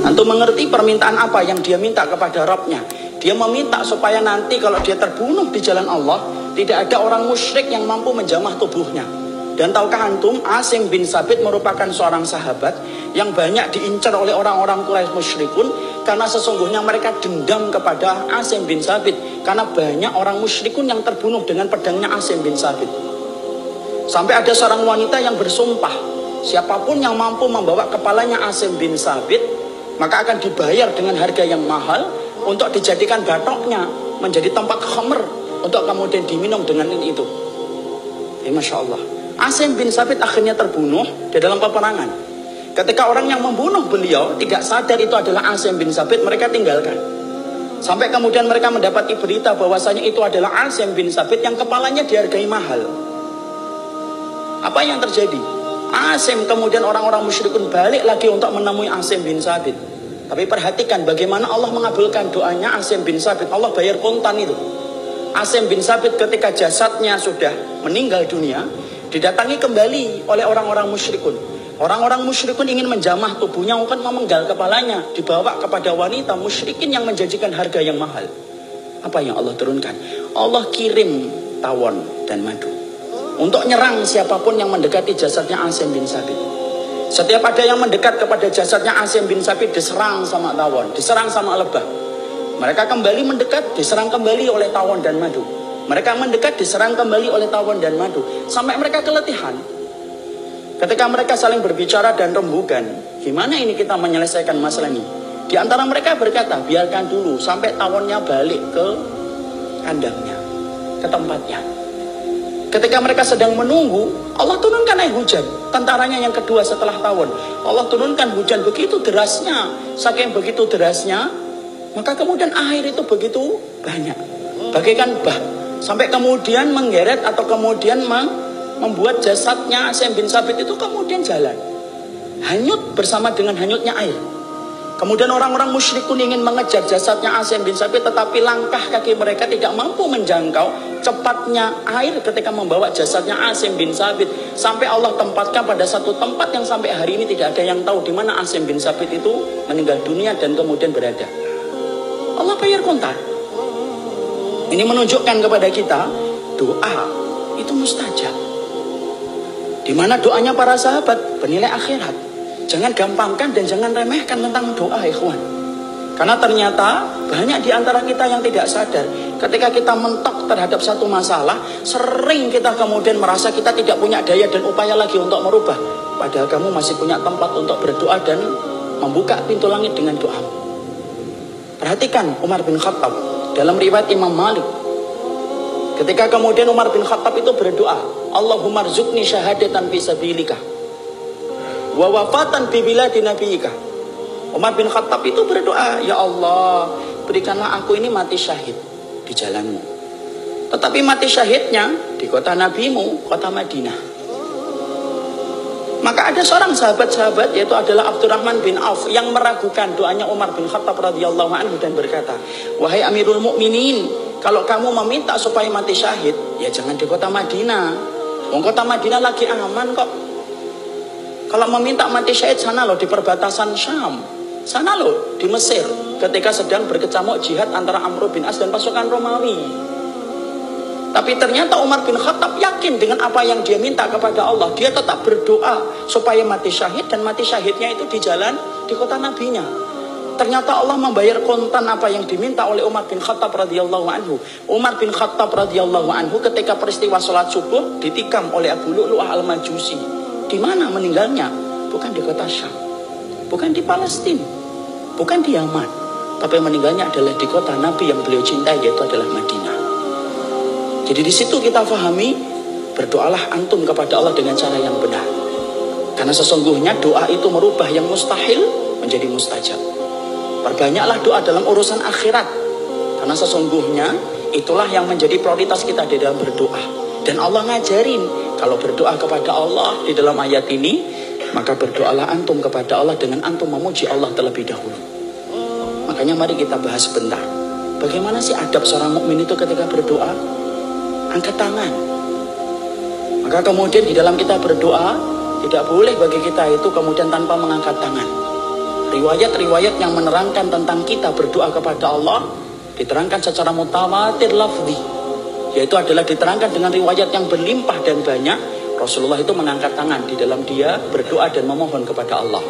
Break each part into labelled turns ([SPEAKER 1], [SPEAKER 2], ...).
[SPEAKER 1] Antum mengerti permintaan apa yang dia minta kepada Rabbnya? Dia meminta supaya nanti kalau dia terbunuh di jalan Allah, tidak ada orang musyrik yang mampu menjamah tubuhnya. Dan tahukah antum, Asim bin Sabit merupakan seorang sahabat yang banyak diincar oleh orang-orang Quraisy musyrikun, karena sesungguhnya mereka dendam kepada Asim bin Sabit, karena banyak orang musyrikun yang terbunuh dengan pedangnya Asim bin Sabit. Sampai ada seorang wanita yang bersumpah, siapapun yang mampu membawa kepalanya Asim bin Sabit, maka akan dibayar dengan harga yang mahal untuk dijadikan batoknya menjadi tempat khamr, untuk kemudian diminum dengan itu. Masya Allah. Asim bin Sabit akhirnya terbunuh di dalam peperangan. Ketika orang yang membunuh beliau tidak sadar itu adalah Asim bin Sabit, mereka tinggalkan. Sampai kemudian mereka mendapati berita bahwasanya itu adalah Asim bin Sabit yang kepalanya dihargai mahal. Apa yang terjadi? Asim kemudian orang-orang musyrikun balik lagi untuk menemui Asim bin Sabit. Tapi perhatikan bagaimana Allah mengabulkan doanya Asim bin Sabit. Allah bayar kontan itu. Asim bin Sabit ketika jasadnya sudah meninggal dunia, didatangi kembali oleh orang-orang musyrikun. Orang-orang musyrikun ingin menjamah tubuhnya, akan memenggal kepalanya, dibawa kepada wanita musyrikin yang menjanjikan harga yang mahal. Apa yang Allah turunkan? Allah kirim tawon dan madu untuk nyerang siapapun yang mendekati jasadnya Asim bin Sabit. Setiap ada yang mendekat kepada jasadnya Asim bin Sabit, diserang sama tawon, diserang sama lebah. Mereka kembali mendekat, diserang kembali oleh tawon dan madu. Mereka mendekat, diserang kembali oleh tawon dan madu. Sampai mereka keletihan. Ketika mereka saling berbicara dan rembukan, gimana ini kita menyelesaikan masalah ini? Di antara mereka berkata, biarkan dulu sampai tawonnya balik ke kandangnya, ke tempatnya. Ketika mereka sedang menunggu, Allah turunkan air hujan. Tentaranya yang kedua setelah tawon, Allah turunkan hujan begitu derasnya. Saking begitu derasnya, maka kemudian air itu begitu banyak, bagaikan bah, sampai kemudian menggeret atau kemudian membuat jasadnya Asim bin Sabit itu kemudian jalan, hanyut bersama dengan hanyutnya air. Kemudian orang-orang musyrikun ingin mengejar jasadnya Asim bin Sabit, tetapi langkah kaki mereka tidak mampu menjangkau cepatnya air ketika membawa jasadnya Asim bin Sabit. Sampai Allah tempatkan pada satu tempat yang sampai hari ini tidak ada yang tahu di mana Asim bin Sabit itu meninggal dunia dan kemudian berada. Allah bayar kontan. Ini menunjukkan kepada kita doa itu mustajab. Di mana doanya para sahabat bernilai akhirat. Jangan gampangkan dan jangan remehkan tentang doa, ikhwan. Karena ternyata banyak di antara kita yang tidak sadar. Ketika kita mentok terhadap satu masalah, sering kita kemudian merasa kita tidak punya daya dan upaya lagi untuk merubah. Padahal kamu masih punya tempat untuk berdoa dan membuka pintu langit dengan doamu. Perhatikan Umar bin Khattab dalam riwayat Imam Malik. Ketika kemudian Umar bin Khattab itu berdoa, Allahumma rzuqni syahadatan fi sabilika wa wafatan bi biladi nabiyika. Umar bin Khattab itu berdoa, ya Allah, berikanlah aku ini mati syahid di jalanmu. Tetapi mati syahidnya di kota nabimu, kota Madinah. Maka ada seorang sahabat-sahabat, yaitu adalah Abdurrahman bin Auf, yang meragukan doanya Umar bin Khattab radhiyallahu anhu dan berkata, wahai Amirul Mukminin, kalau kamu meminta supaya mati syahid, ya jangan di kota Madinah. Wong kota Madinah lagi aman kok. Kalau meminta mati syahid sana loh, di perbatasan Syam, sana loh di Mesir, ketika sedang berkecamuk jihad antara Amr bin As dan pasukan Romawi. Tapi ternyata Umar bin Khattab yakin dengan apa yang dia minta kepada Allah. Dia tetap berdoa supaya mati syahid, dan mati syahidnya itu di jalan, di kota nabinya. Ternyata Allah membayar kontan apa yang diminta oleh Umar bin Khattab radhiyallahu anhu. Umar bin Khattab radhiyallahu anhu ketika peristiwa sholat subuh ditikam oleh Abu Lu'lu'ah al-Majusi. Di mana meninggalnya? Bukan di kota Syam, bukan di Palestina, bukan di Yaman, tapi meninggalnya adalah di kota Nabi yang beliau cintai, yaitu adalah Madinah. Jadi di situ kita fahami, berdoalah antum kepada Allah dengan cara yang benar. Karena sesungguhnya doa itu merubah yang mustahil menjadi mustajab. Perbanyaklah doa dalam urusan akhirat. Karena sesungguhnya itulah yang menjadi prioritas kita di dalam berdoa. Dan Allah ngajarin, kalau berdoa kepada Allah di dalam ayat ini, maka berdoalah antum kepada Allah dengan antum memuji Allah terlebih dahulu. Makanya mari kita bahas sebentar. Bagaimana sih adab seorang mukmin itu ketika berdoa? Angkat tangan. Maka kemudian di dalam kita berdoa, tidak boleh bagi kita itu kemudian tanpa mengangkat tangan. riwayat-riwayat yang menerangkan tentang kita berdoa kepada Allah diterangkan secara mutawatir lafzi, yaitu adalah diterangkan dengan riwayat yang berlimpah dan banyak. Rasulullah itu mengangkat tangan di dalam dia berdoa dan memohon kepada Allah.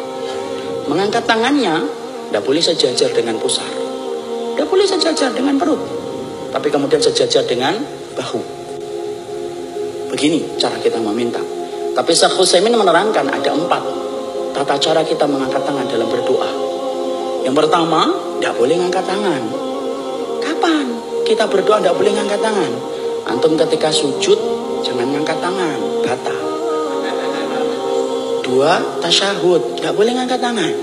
[SPEAKER 1] Mengangkat tangannya tidak boleh sejajar dengan pusar, tidak boleh sejajar dengan perut, tapi kemudian sejajar dengan bahu. Begini cara kita meminta. Tapi Syekh Utsaimin menerangkan ada 4 tata cara kita mengangkat tangan dalam berdoa. Yang pertama, tidak boleh mengangkat tangan. Kapan kita berdoa tidak boleh mengangkat tangan? Antum ketika sujud jangan mengangkat tangan, batal. 2, tasyahud, tidak boleh mengangkat tangan.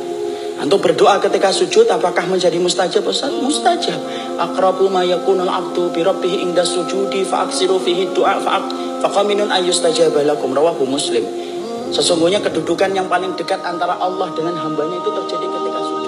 [SPEAKER 1] Antum berdoa ketika sujud apakah menjadi mustajab? Ustaz, mustajab. Aqrabu ma yakunul abdu bi rabbih inda sujudi fa'aksiru fihi du'a faqaminun ayyustajaba lakum, rawahu Muslim. Sesungguhnya kedudukan yang paling dekat antara Allah dengan hambanya itu terjadi ketika sujud.